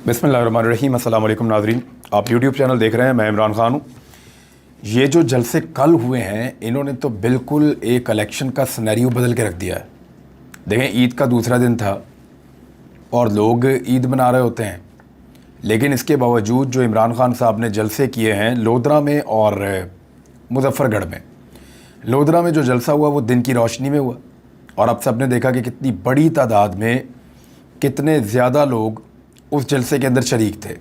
बिस्मिल्लाहिर्रहमानिर्रहीम। अस्सलाम वालेकुम नाज़रीन, आप यूट्यूब चैनल देख रहे हैं। मैं इमरान ख़ान हूँ। ये जो जलसे कल हुए हैं, इन्होंने तो बिल्कुल एक इलेक्शन का सिनेरियो बदल के रख दिया है। देखें, ईद का दूसरा दिन था और लोग ईद मना रहे होते हैं, लेकिन इसके बावजूद जो इमरान ख़ान साहब ने जलसे किए हैं लोधरा में और मुजफ्फरगढ़ में। लोधरा में जो जलसा हुआ वो दिन की रोशनी में हुआ और आप सब ने देखा कि कितनी बड़ी तादाद में, कितने ज़्यादा लोग उस जलसे के अंदर शरीक थे।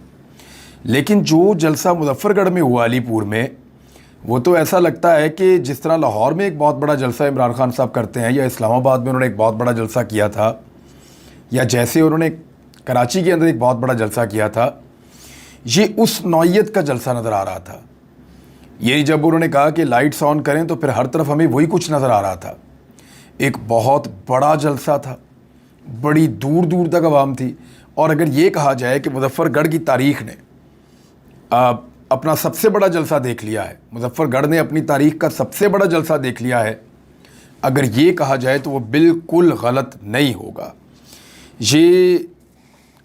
लेकिन जो जलसा मुजफ्फरगढ़ में हुआ अलीपुर में, वो तो ऐसा लगता है कि जिस तरह लाहौर में एक बहुत बड़ा जलसा इमरान ख़ान साहब करते हैं, या इस्लामाबाद में उन्होंने एक बहुत बड़ा जलसा किया था, या जैसे उन्होंने कराची के अंदर एक बहुत बड़ा जलसा किया था, ये उस नौइयत का जलसा नज़र आ रहा था। ये जब उन्होंने कहा कि लाइट्स ऑन करें तो फिर हर तरफ हमें वही कुछ नज़र आ रहा था। एक बहुत बड़ा जलसा था, बड़ी दूर दूर तक आवाम थी। और अगर ये कहा जाए कि मुजफ्फरगढ़ की तारीख़ ने अपना सबसे बड़ा जलसा देख लिया है, मुजफ्फरगढ़ ने अपनी तारीख़ का सबसे बड़ा जलसा देख लिया है, अगर ये कहा जाए तो वो बिल्कुल गलत नहीं होगा। ये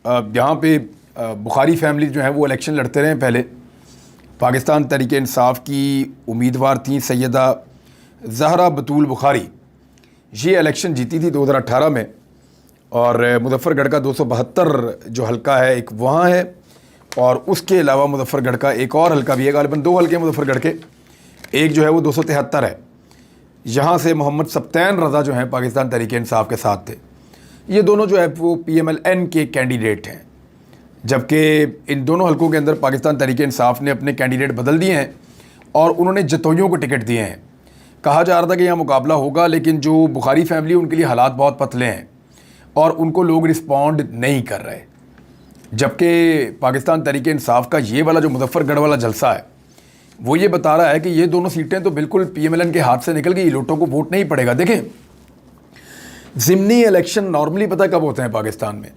यहाँ पे बुखारी फैमिली जो है वो इलेक्शन लड़ते रहे। पहले पाकिस्तान तहरीक इंसाफ की उम्मीदवार थी सैयदा ज़हरा बतूल बुखारी। ये इलेक्शन जीती थी 2018 में, और मुजफ्फरगढ़ का 272 जो हलका है एक वहाँ है, और उसके अलावा मुजफ्फरगढ़ का एक और हलका भी है, गालिबन 2 हलके मुजफ्फरगढ़ के, एक जो है वो 273 है। यहाँ से मोहम्मद सब्तैन रज़ा जो हैं पाकिस्तान तहरीक इंसाफ के साथ थे। ये दोनों जो है वो PMLN के कैंडिडेट हैं, जबकि इन दोनों हलकों के अंदर पाकिस्तान तहरीक इंसाफ ने अपने कैंडिडेट बदल दिए हैं और उन्होंने जतोइयों को टिकट दिए हैं। कहा जा रहा था कि यहाँ मुकाबला होगा, लेकिन जो बुखारी फैमिली उनके लिए हालात बहुत पतले हैं और उनको लोग रिस्पॉन्ड नहीं कर रहे। जबकि पाकिस्तान तहरीक इंसाफ का ये वाला जो मुजफ्फरगढ़ वाला जलसा है वो ये बता रहा है कि ये दोनों सीटें तो बिल्कुल PMLN के हाथ से निकल गई, लोगों को वोट नहीं पड़ेगा। देखें, ज़िमनी इलेक्शन नॉर्मली पता कब होते हैं पाकिस्तान में?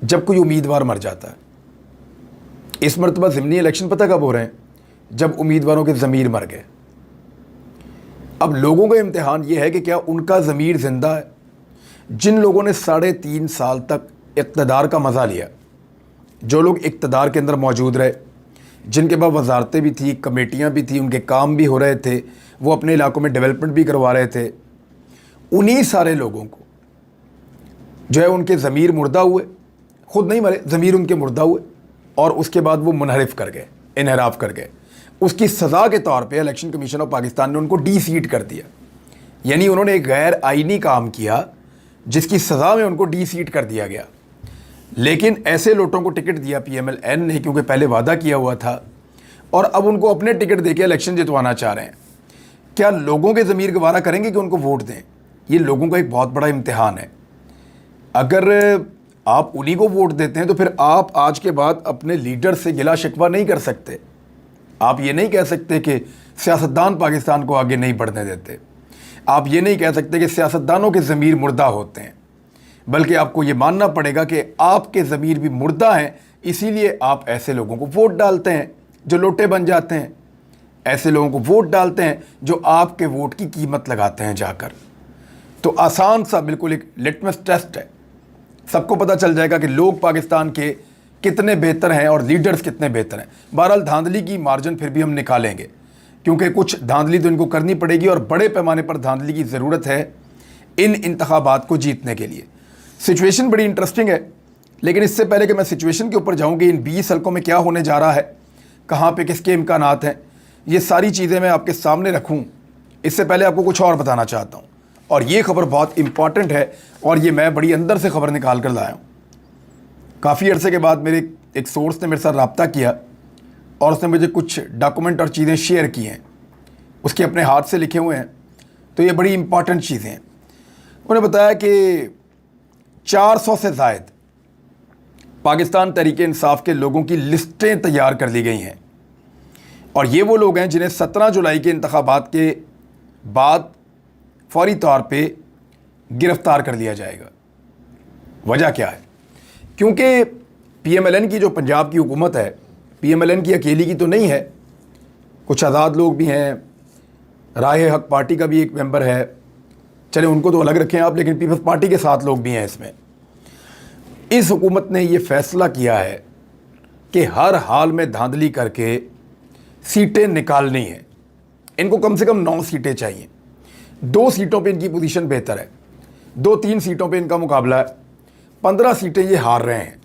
जब कोई उम्मीदवार मर जाता है। इस मरतबा ज़िमनी इलेक्शन पता कब हो रहे हैं? जब उम्मीदवारों के ज़मीर मर गए। अब लोगों का इम्तिहान ये है कि क्या उनका ज़मीर ज़िंदा है? जिन लोगों ने 3.5 साल तक इक़्तिदार का मज़ा लिया, जो लोग इक़्तिदार के अंदर मौजूद रहे, जिनके पास वजारतें भी थी, कमेटियाँ भी थी, उनके काम भी हो रहे थे, वो अपने इलाकों में डेवलपमेंट भी करवा रहे थे, उन्हीं सारे लोगों को जो है उनके ज़मीर मुर्दा हुए, ख़ुद नहीं मरे, ज़मीर उनके मुर्दा हुए, और उसके बाद वो मुनहरिफ कर गए, इनहराफ कर गए। उसकी सज़ा के तौर पे इलेक्शन कमीशन ऑफ पाकिस्तान ने उनको डी-सीट कर दिया। यानी उन्होंने एक गैर आइनी काम किया जिसकी सज़ा में उनको डी-सीट कर दिया गया। लेकिन ऐसे लोगों को टिकट दिया PMLN ने, क्योंकि पहले वादा किया हुआ था, और अब उनको अपने टिकट देके इलेक्शन जितवाना चाह रहे हैं। क्या लोगों के ज़मीर गवारा करेंगे कि उनको वोट दें? ये लोगों का एक बहुत बड़ा इम्तिहान है। अगर आप उन्हीं को वोट देते हैं तो फिर आप आज के बाद अपने लीडर से गिला शिकवा नहीं कर सकते। आप ये नहीं कह सकते कि सियासतदान पाकिस्तान को आगे नहीं बढ़ने देते। आप ये नहीं कह सकते कि सियासतदानों के ज़मीर मुर्दा होते हैं, बल्कि आपको ये मानना पड़ेगा कि आपके ज़मीर भी मुर्दा हैं, इसीलिए आप ऐसे लोगों को वोट डालते हैं जो लोटे बन जाते हैं, ऐसे लोगों को वोट डालते हैं जो आपके वोट की कीमत लगाते हैं जाकर। तो आसान सा बिल्कुल एक लिटमस टेस्ट है, सबको पता चल जाएगा कि लोग पाकिस्तान के कितने बेहतर हैं और लीडर्स कितने बेहतर हैं। बहरहाल धांधली की मार्जिन फिर भी हम निकालेंगे, क्योंकि कुछ धांधली तो इनको करनी पड़ेगी और बड़े पैमाने पर धांधली की ज़रूरत है इन इंतखाबात को जीतने के लिए। सिचुएशन बड़ी इंटरेस्टिंग है, लेकिन इससे पहले कि मैं सिचुएशन के ऊपर जाऊँ कि इन 20 हलकों में क्या होने जा रहा है, कहाँ पे किसके इम्कानात हैं, ये सारी चीज़ें मैं आपके सामने रखूँ, इससे पहले आपको कुछ और बताना चाहता हूँ। और ये खबर बहुत इंपॉर्टेंट है और ये मैं बड़ी अंदर से खबर निकाल कर लाया हूँ। काफ़ी अरसे के बाद मेरे एक सोर्स ने मेरे साथ रब्ता किया और उसने मुझे कुछ डॉक्यूमेंट और चीज़ें शेयर की हैं, उसके अपने हाथ से लिखे हुए हैं, तो ये बड़ी इंपॉर्टेंट चीज़ें हैं। उन्होंने बताया कि 400 से ज़ायद पाकिस्तान तहरीक इंसाफ के लोगों की लिस्टें तैयार कर ली गई हैं, और ये वो लोग हैं जिन्हें 17 जुलाई के इंतखाबात के बाद फौरी तौर पे गिरफ़्तार कर लिया जाएगा। वजह क्या है? क्योंकि PMLN की जो पंजाब की हुकूमत है, PMLN की अकेली की तो नहीं है, कुछ आज़ाद लोग भी हैं, राय हक पार्टी का भी एक मेंबर है, चले उनको तो अलग रखें आप, लेकिन पीपल्स पार्टी के साथ लोग भी हैं इसमें। इस हुकूमत ने ये फैसला किया है कि हर हाल में धांधली करके सीटें निकालनी है। इनको कम से कम 9 सीटें चाहिए। 2 सीटों पे इनकी पोजीशन बेहतर है, 2-3 सीटों पे इनका मुकाबला है। 15 सीटें ये हार रहे हैं।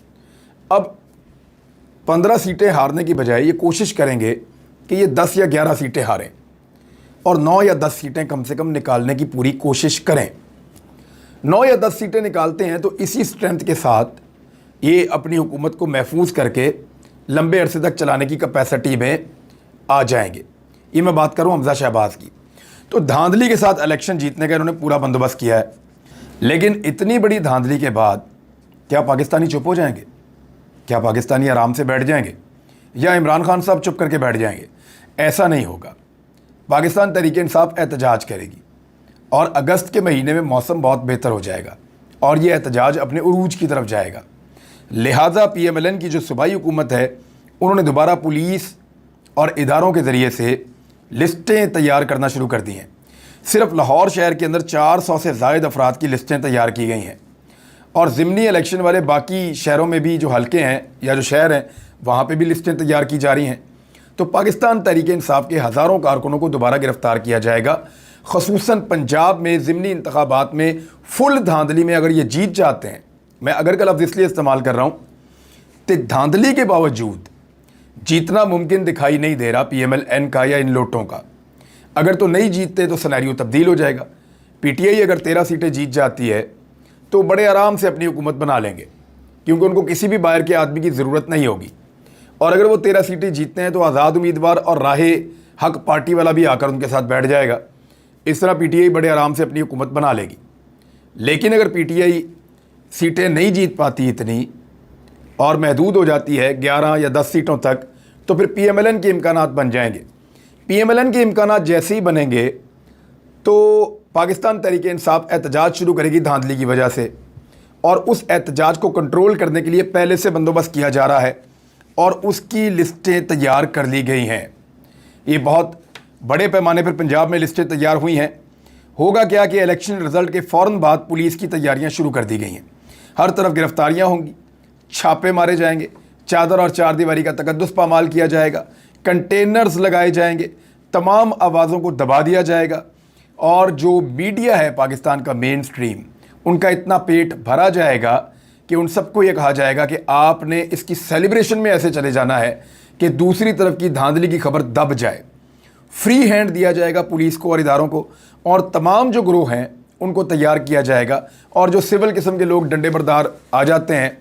अब 15 सीटें हारने की बजाय ये कोशिश करेंगे कि ये 10 या 11 सीटें हारें और 9 या 10 सीटें कम से कम निकालने की पूरी कोशिश करें। 9 या 10 सीटें निकालते हैं तो इसी स्ट्रेंथ के साथ ये अपनी हुकूमत को महफूज करके लंबे अरसे तक चलाने की कैपेसिटी में आ जाएंगे। ये मैं बात करूं हमजा शहबाज की। तो धांधली के साथ इलेक्शन जीतने का इन्होंने पूरा बंदोबस्त किया है, लेकिन इतनी बड़ी धांधली के बाद क्या पाकिस्तानी चुप हो जाएंगे? क्या पाकिस्तानी आराम से बैठ जाएंगे या इमरान खान साहब चुप करके बैठ जाएंगे? ऐसा नहीं होगा। पाकिस्तान तहरीक इंसाफ एहतजाज करेगी और अगस्त के महीने में मौसम बहुत बेहतर हो जाएगा और ये एहतजाज अपने उरूज की तरफ जाएगा। लिहाजा PMLN की जो सूबाई हुकूमत है उन्होंने दोबारा पुलिस और इदारों के ज़रिए से लिस्टें तैयार करना शुरू कर दी हैं। सिर्फ लाहौर शहर के अंदर 400 से ज़ायद अफराद की लिस्टें तैयार की गई हैं और ज़िमनी इलेक्शन वाले बाकी शहरों में भी जो हलके हैं या जो शहर हैं वहाँ पे भी लिस्टें तैयार की जा रही हैं। तो पाकिस्तान तहरीक इंसाफ के हज़ारों कारकुनों को दोबारा गिरफ़्तार किया जाएगा। ख़ुसूसन पंजाब में ज़िमनी इंतखाबात में फुल धांधली में अगर ये जीत जाते हैं, मैं अगर का लफ्ज़ इसलिए इस्तेमाल कर रहा हूँ तो धांधली के बावजूद जीतना मुमकिन दिखाई नहीं दे रहा PMLN का या इन लोटों का। अगर तो नहीं जीतते तो सिनेरियो तब्दील हो जाएगा। PTI अगर 13 सीटें जीत जाती है तो बड़े आराम से अपनी हुकूमत बना लेंगे, क्योंकि उनको किसी भी बाहर के आदमी की ज़रूरत नहीं होगी। और अगर वो 13 सीटें जीतते हैं तो आज़ाद उम्मीदवार और राहे हक पार्टी वाला भी आकर उनके साथ बैठ जाएगा। इस तरह PTI बड़े आराम से अपनी हुकूमत बना लेगी। लेकिन अगर PTI सीटें नहीं जीत पाती इतनी और महदूद हो जाती है 11 या 10 सीटों तक, तो फिर PMLN के इम्कानात बन जाएंगे। PMLN के इम्कानात जैसे ही बनेंगे तो पाकिस्तान तहरीक इंसाफ एहतजाज शुरू करेगी धांधली की वजह से, और उस एहतजाज को कंट्रोल करने के लिए पहले से बंदोबस्त किया जा रहा है और उसकी लिस्टें तैयार कर ली गई हैं। ये बहुत बड़े पैमाने पर पंजाब में लिस्टें तैयार हुई हैं। होगा क्या कि इलेक्शन रिज़ल्ट के फ़ौरन बाद पुलिस की तैयारियां शुरू कर दी गई हैं। हर तरफ गिरफ्तारियां होंगी, छापे मारे जाएंगे, चादर और चारदीवारी का तकद्दुस पामाल किया जाएगा, कंटेनर्स लगाए जाएंगे, तमाम आवाज़ों को दबा दिया जाएगा और जो मीडिया है पाकिस्तान का मेन स्ट्रीम, उनका इतना पेट भरा जाएगा कि उन सबको ये कहा जाएगा कि आपने इसकी सेलिब्रेशन में ऐसे चले जाना है कि दूसरी तरफ की धांधली की खबर दब जाए। फ्री हैंड दिया जाएगा पुलिस को और इदारों को, और तमाम जो ग्रोह हैं उनको तैयार किया जाएगा। और जो सिविल किस्म के लोग डंडे बरदार आ जाते हैं,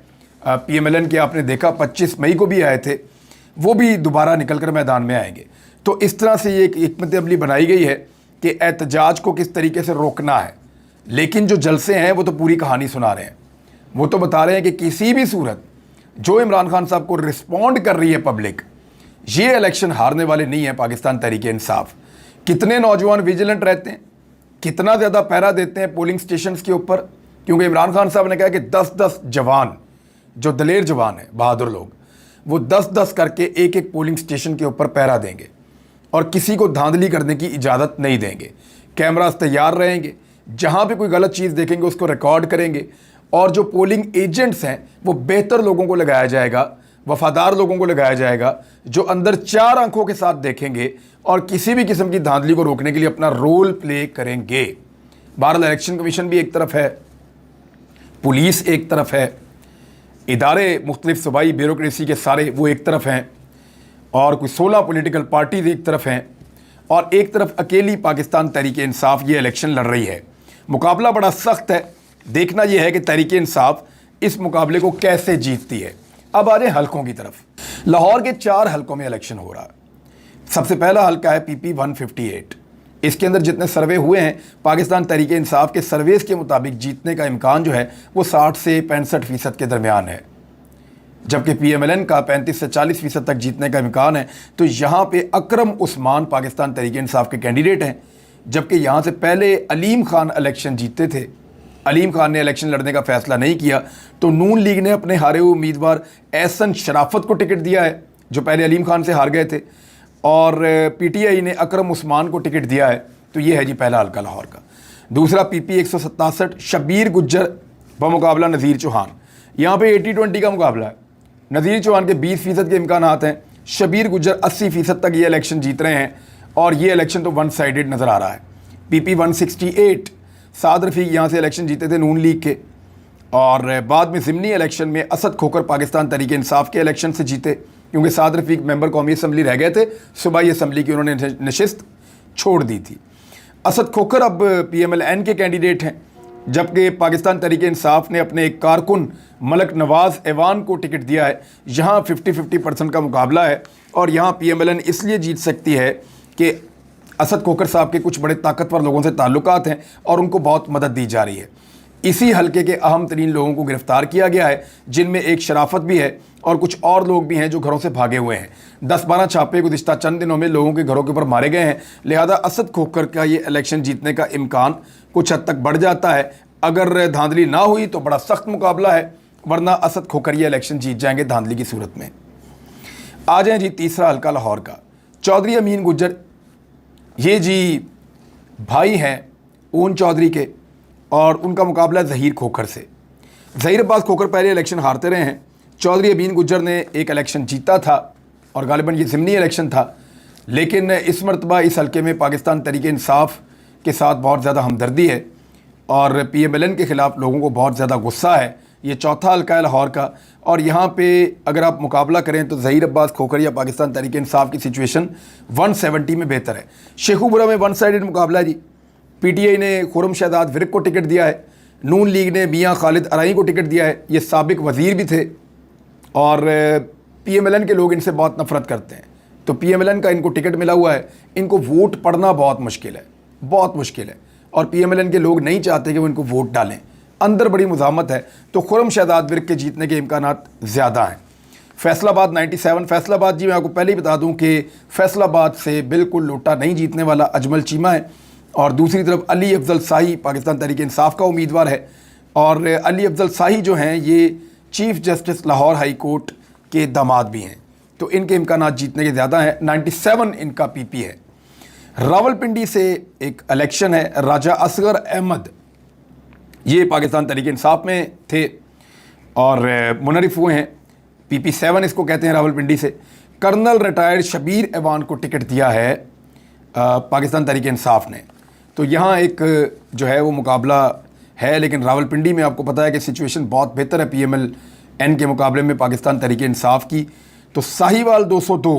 PMLN के आपने देखा 25 मई को भी आए थे, वो भी दोबारा निकल कर मैदान में आएंगे। तो इस तरह से ये एक हिकमत अमली बनाई गई है कि एहतजाज को किस तरीके से रोकना है। लेकिन जो जलसे हैं वो तो पूरी कहानी सुना रहे हैं। वो तो बता रहे हैं कि किसी भी सूरत जो इमरान खान साहब को रिस्पॉन्ड कर रही है पब्लिक, ये इलेक्शन हारने वाले नहीं है पाकिस्तान तहरीक इंसाफ। कितने नौजवान विजिलेंट रहते हैं, कितना ज़्यादा पहरा देते हैं पोलिंग स्टेशंस के ऊपर, क्योंकि इमरान खान साहब ने कहा कि 10-10 जवान, जो दलेर जवान हैं, बहादुर लोग, वो 10-10 करके एक पोलिंग स्टेशन के ऊपर पहरा देंगे और किसी को धांधली करने की इजाज़त नहीं देंगे। कैमरास तैयार रहेंगे, जहाँ पे कोई गलत चीज़ देखेंगे उसको रिकॉर्ड करेंगे। और जो पोलिंग एजेंट्स हैं वो बेहतर लोगों को लगाया जाएगा, वफादार लोगों को लगाया जाएगा, जो अंदर 4 आंखों के साथ देखेंगे और किसी भी किस्म की धांधली को रोकने के लिए अपना रोल प्ले करेंगे। बहरहाल इलेक्शन कमीशन भी एक तरफ है, पुलिस एक तरफ है, इदारे मुख्तलिफ सूबाई ब्यूरोक्रेसी के सारे वो एक तरफ हैं, और कोई 16 पॉलिटिकल पार्टीज एक तरफ हैं, और एक तरफ अकेली पाकिस्तान तहरीक इंसाफ ये इलेक्शन लड़ रही है। मुकाबला बड़ा सख्त है। देखना यह है कि तहरीक इंसाफ इस मुकाबले को कैसे जीतती है। अब आ जाए हलकों की तरफ। लाहौर के 4 हलकों में इलेक्शन हो रहा है। सबसे पहला हलका है PP 158। इसके अंदर जितने सर्वे हुए हैं, पाकिस्तान तहरीक इंसाफ के सर्वेस के मुताबिक जीतने का इम्कान जो है वो 60 से 65% के दरमियान है, जबकि PMLN का 35 से 40% तक जीतने का इम्कान है। तो यहाँ पे अकरम उस्मान पाकिस्तान तहरीक इंसाफ के कैंडिडेट हैं, जबकि यहाँ से पहले अलीम खान इलेक्शन जीतते थे। अलीम खान ने इलेक्शन लड़ने का फ़ैसला नहीं किया, तो नून लीग ने अपने हारे हुए उम्मीदवार एहसन शराफत को टिकट दिया है, जो पहले अलीम खान से हार गए थे, और PTI ने अकरम उस्मान को टिकट दिया है। तो ये है जी पहला हल्का लाहौर का। दूसरा PP 167 शब्बीर गुज्जर बमुकाबला नज़ीर चौहान। यहाँ पे 80-20 का मुकाबला है। नज़ीर चौहान के 20% के इम्कानात हैं, शबीर गुज्जर 80% तक ये इलेक्शन जीत रहे हैं और ये इलेक्शन तो वन साइडेड नज़र आ रहा है। PP 168, साद रफ़ीक यहाँ से इलेक्शन जीते थे नून लीग के, और बाद में ज़िमनी इलेक्शन में असद खोखर पाकिस्तान तहरीक इंसाफ के इलेक्शन से जीते, क्योंकि साद रफ़ीक मेंबर कौमी असम्बली रह गए थे, सूबाई असम्बली की उन्होंने नशिस्त छोड़ दी थी। असद खोखर अब PMLN के कैंडिडेट हैं, जबकि पाकिस्तान तहरीक इंसाफ ने अपने एक कारकुन मलक नवाज़ ऐवान को टिकट दिया है। यहाँ 50-50% का मुकाबला है और यहाँ PMLN इसलिए जीत सकती है कि असद खोखर साहब के कुछ बड़े ताकतवर लोगों से ताल्लुकात हैं और उनको बहुत मदद दी जा रही है। इसी हलके के अहम तरीन लोगों को गिरफ्तार किया गया है, जिनमें एक शराफत भी है और कुछ और लोग भी हैं जो घरों से भागे हुए हैं। 10-12 छापे गुज़िश्ता चंद दिनों में लोगों के घरों के ऊपर मारे गए हैं। लिहाजा असद खोखर का ये इलेक्शन जीतने का इम्कान कुछ हद तक बढ़ जाता है। अगर धांधली ना हुई तो बड़ा सख्त मुकाबला है, वरना असद खोखर ये इलेक्शन जीत जाएंगे धांधली की सूरत में। आ जाए जी तीसरा हल्का लाहौर का। चौधरी अमीन गुज्जर, ये जी भाई हैं ऊन चौधरी के, और उनका मुकाबला ज़हीर खोखर से। ज़हीर अब्बास खोखर पहले इलेक्शन हारते रहे हैं। चौधरी अमीन गुज्जर ने एक इलेक्शन जीता था और गालिबन ये ज़िमनी इलेक्शन था, लेकिन इस मरतबा इस हल्के में पाकिस्तान तहरीक इंसाफ के साथ बहुत ज़्यादा हमदर्दी है और PMLN के ख़िलाफ़ लोगों को बहुत ज़्यादा गुस्सा है। ये चौथा हल्का है लाहौर का, और यहाँ पे अगर आप मुकाबला करें तो ज़हीर अब्बास खोखर या पाकिस्तान तहरीक इंसाफ की सिचुएशन 170 में बेहतर है। शेखुपुरा में वन साइडेड मुकाबला है जी। PTI ने खुरम शहजाद विरक को टिकट दिया है, नून लीग ने मियाँ खालिद अराई को टिकट दिया है। ये साबिक वज़ीर भी थे और PMLN के लोग इनसे बहुत नफ़रत करते हैं, तो PMLN का इनको टिकट मिला हुआ है। इनको वोट पढ़ना बहुत मुश्किल है, बहुत मुश्किल है, और PMLN के लोग नहीं चाहते कि वो इनको वोट डालें। अंदर बड़ी मुज़ामत है, तो खुरम शहजाद विरक के जीतने के इम्कानात ज़्यादा हैं। फैसलाबाद 97, फैसलाबाद जी मैं आपको पहले ही बता दूं कि फैसलाबाद से बिल्कुल लोटा नहीं जीतने वाला अजमल चीमा है, और दूसरी तरफ अली अफजल शाही पाकिस्तान तहरीक इंसाफ का उम्मीदवार है। और अली अफजल शाही जो हैं ये chief justice Lahore high court के दामाद भी हैं, तो इनके इम्कानात जीतने के ज़्यादा हैं। 97 इनका PP है। रावलपिंडी से एक इलेक्शन है, राजा असगर अहमद ये पाकिस्तान तहरीक इंसाफ में थे और मुनरिफ हुए हैं। PP 7 इसको कहते हैं रावलपिंडी से। कर्नल रिटायर्ड शबीर ऐवान को टिकट दिया है पाकिस्तान तहरीक इंसाफ ने। तो यहाँ एक जो है वो मुकाबला है, लेकिन रावलपिंडी में आपको पता है कि सिचुएशन बहुत बेहतर है PMLN के मुकाबले में पाकिस्तान तहरीक इंसाफ की। तो साहिवाल 202,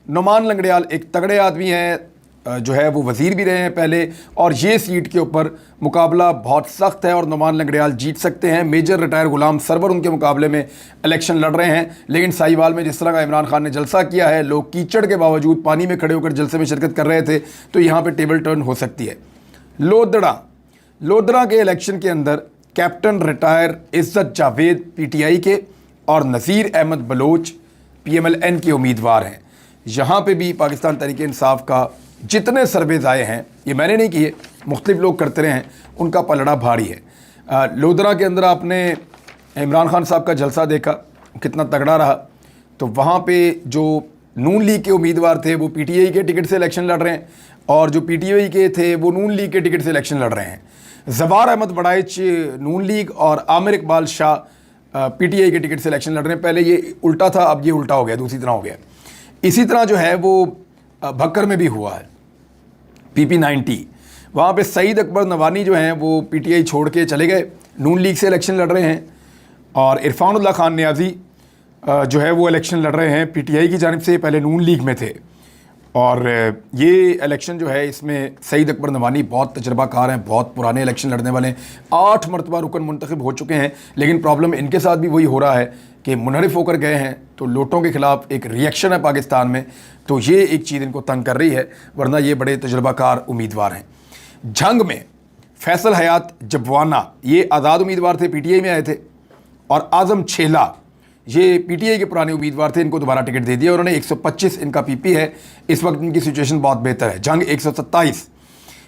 नुमान लंगड़ियाल एक तगड़े आदमी हैं, जो है वो वज़ीर भी रहे हैं पहले, और ये सीट के ऊपर मुकाबला बहुत सख्त है और नुमान लंगड़ियाल जीत सकते हैं। मेजर रिटायर गुलाम सरवर उनके मुकाबले में इलेक्शन लड़ रहे हैं, लेकिन साहिवाल में जिस तरह का इमरान खान ने जलसा किया है, लोग कीचड़ के बावजूद पानी में खड़े होकर जलसे में शिरकत कर रहे थे, तो यहाँ पर टेबल टर्न हो सकती है। लोधड़ा के इलेक्शन के अंदर कैप्टन रिटायर इज़्ज़त जावेद PTI के और नज़ीर अहमद बलोच PMLN के उम्मीदवार हैं। यहाँ पे भी पाकिस्तान तहरीक इंसाफ का जितने सर्वेज आए हैं, ये मैंने नहीं किए, मुख्तलिफ लोग करते रहे हैं, उनका पलड़ा भारी है। लोधड़ा के अंदर आपने इमरान खान साहब का जलसा देखा कितना तगड़ा रहा, तो वहाँ पे जो नून लीग के उम्मीदवार थे वो PTI के टिकट से इलेक्शन लड़ रहे हैं, और जो PTI के थे वो नून लीग के टिकट से इलेक्शन लड़ रहे हैं। ज़वार अहमद बड़ाइच नून लीग और आमिर इकबाल शाह PTI के टिकट से इलेक्शन लड़ रहे हैं। पहले ये उल्टा था, अब ये उल्टा हो गया, दूसरी तरह हो गया। इसी तरह जो है वो भक्कर में भी हुआ है PP 90, वहाँ पे सईद अकबर नवानी जो हैं वो PTI छोड़ के चले गए, नून लीग से इलेक्शन लड़ रहे हैं, और इरफानुल्लाह खान नियाज़ी जो है वो इलेक्शन लड़ रहे हैं PTI की जानिब से, पहले नून लीग में थे। और ये इलेक्शन जो है इसमें सईद अकबर नवानी बहुत तजर्बाकार हैं, बहुत पुराने इलेक्शन लड़ने वाले हैं, 8 मरतबा रुकन मुंतखब हो चुके हैं, लेकिन प्रॉब्लम इनके साथ भी वही हो रहा है कि मुनहरिफ होकर गए हैं, तो लोटों के ख़िलाफ़ एक रिएक्शन है पाकिस्तान में, तो ये एक चीज़ इनको तंग कर रही है, वरना ये बड़े तजर्बाकार उम्मीदवार हैं। झंग में फैसल हयात जबवाना ये आज़ाद उम्मीदवार थे, PTI में आए थे, और आज़म छेला ये PTI के पुराने उम्मीदवार थे, इनको दोबारा टिकट दे दिया उन्होंने। 125 इनका PP है, इस वक्त इनकी सिचुएशन बहुत बेहतर है। जंग 127,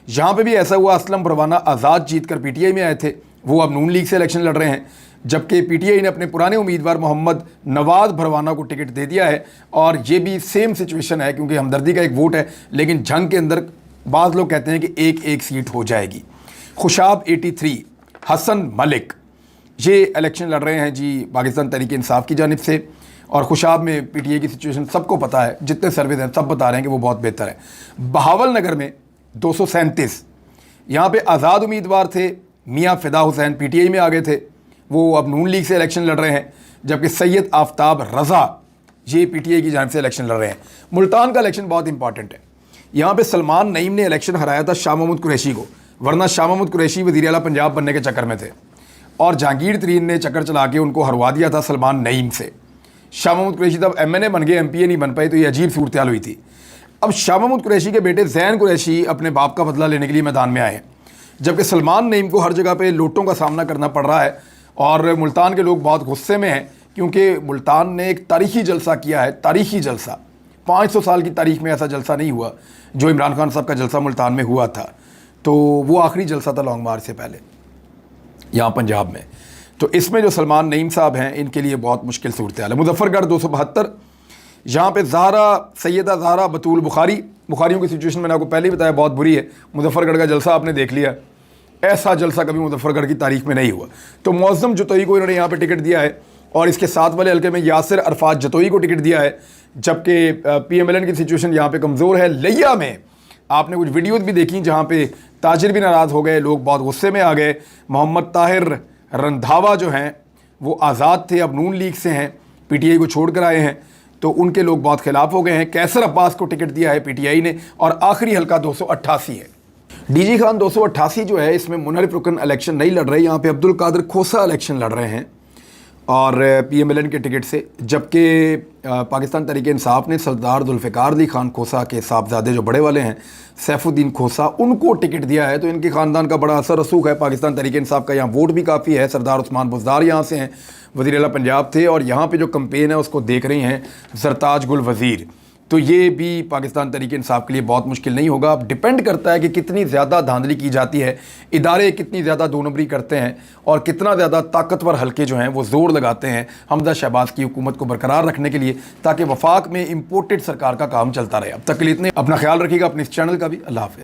यहाँ पे भी ऐसा हुआ, असलम भरवाना आज़ाद जीत कर PTI में आए थे, वो अब नून लीग से इलेक्शन लड़ रहे हैं, जबकि PTI ने अपने पुराने उम्मीदवार मोहम्मद नवाज भरवाना को टिकट दे दिया है। और ये भी सेम सिचुएशन है, क्योंकि हमदर्दी का एक वोट है, लेकिन जंग के अंदर बाज़ लोग कहते हैं कि एक सीट हो जाएगी। खुशाब 83, हसन मलिक ये इलेक्शन लड़ रहे हैं जी पाकिस्तान तहरीक इंसाफ की जानिब से, और खुशाब में पीटीआई की सिचुएशन सबको पता है, जितने सर्वे हैं सब बता रहे हैं कि वो बहुत बेहतर है। बहावल नगर में 237, यहाँ पे आज़ाद उम्मीदवार थे, मियाँ फ़िदा हुसैन पीटीआई में आ गए थे, वो अब नून लीग से इलेक्शन लड़ रहे हैं, जबकि सैयद आफ्ताब रज़ा ये पीटीआई की जानिब से इलेक्शन लड़ रहे हैं। मुल्तान का इलेक्शन बहुत इंपॉर्टेंट है। यहाँ पे सलमान नईम ने इलेक्शन हराया था शाह महमूद कुरैशी को, वरना शाह महमूद कुरैशी वज़ीर आला पंजाब बनने के चक्कर में थे, और जहांगीर तरीन ने चक्कर चला के उनको हरवा दिया था सलमान नईम से। शाह महमूद कुरैशी तब एमएनए बन गए, एमपीए नहीं बन पाए, तो ये अजीब सूरत हाल हुई थी। अब शाह महमूद कुरैशी के बेटे ज़ैन कुरैशी अपने बाप का बदला लेने के लिए मैदान में आए हैं, जबकि सलमान नईम को हर जगह पे लोटों का सामना करना पड़ रहा है। और मुल्तान के लोग बहुत गुस्से में हैं, क्योंकि मुल्तान ने एक तारीखी जलसा किया है, तारीखी जलसा। 500 साल की तारीख में ऐसा जलसा नहीं हुआ जो इमरान खान साहब का जलसा मुल्तान में हुआ था। तो वो आखिरी जलसा था लॉन्ग मार्च से पहले यहाँ पंजाब में। तो इसमें जो सलमान नईम साहब हैं, इनके लिए बहुत मुश्किल सूरत हाल है। मुजफ्फरगढ़ 272, यहाँ पे सैयदा ज़हरा बतूल बुखारियों की सिचुएशन मैंने आपको पहले ही बताया बहुत बुरी है। मुजफ्फरगढ़ का जलसा आपने देख लिया, ऐसा जलसा कभी मुजफ्फरगढ़ की तारीख में नहीं हुआ। तो मौज़म जतोई को इन्होंने यहाँ पे टिकट दिया है, और इसके साथ वाले हल्के में यासिर अरफात जतोई को टिकट दिया है, जबकि पीएमएलएन की सिचुएशन यहाँ पे कमज़ोर है। लिया में आपने कुछ वीडियोज़ भी देखी जहाँ पे ताजिर भी नाराज़ हो गए, लोग बहुत गुस्से में आ गए। मोहम्मद ताहिर रंधावा जो हैं वो आज़ाद थे, अब नून लीग से हैं, पीटीआई को छोड़ कर आए हैं, तो उनके लोग बहुत खिलाफ हो गए हैं। कैसर अब्बास को टिकट दिया है पीटीआई ने, और आखिरी हल्का 288 है। डीजी खान 288 जो है, इसमें मुनहरिफ रुकन इलेक्शन नहीं लड़ रहे, यहाँ पे अब्दुल कादिर खोसा इलेक्शन लड़ रहे हैं और पीएमएलएन के टिकट से, जबकि पाकिस्तान तहरीक इंसाफ ने सरदार जुल्फ़िकार अली खान खोसा के साहबजादे जो बड़े वाले हैं सैफुद्दीन खोसा, उनको टिकट दिया है। तो इनके ख़ानदान का बड़ा असर रसूख है पाकिस्तान तहरीक इंसाफ का, यहाँ वोट भी काफ़ी है। सरदार उस्मान बुज़दार यहाँ से हैं, वज़ीर आला पंजाब थे, और यहाँ पे जो कैंपेन है उसको देख रही हैं ज़रताज गुल वज़ीर। तो ये भी पाकिस्तान तहरीक इंसाफ के लिए बहुत मुश्किल नहीं होगा। अब डिपेंड करता है कि कितनी ज़्यादा धांधली की जाती है, इदारे कितनी ज़्यादा दो नंबरी करते हैं, और कितना ज़्यादा ताकतवर हल्के जो हैं वो ज़ोर लगाते हैं हमजा शहबाज की हुकूमत को बरकरार रखने के लिए, ताकि वफाक में इम्पोर्टेड सरकार का काम चलता रहे। अब तक के लिए इतने, अपना ख्याल रखिएगा, अपने इस चैनल का भी। अल्लाह हाफ़िज़।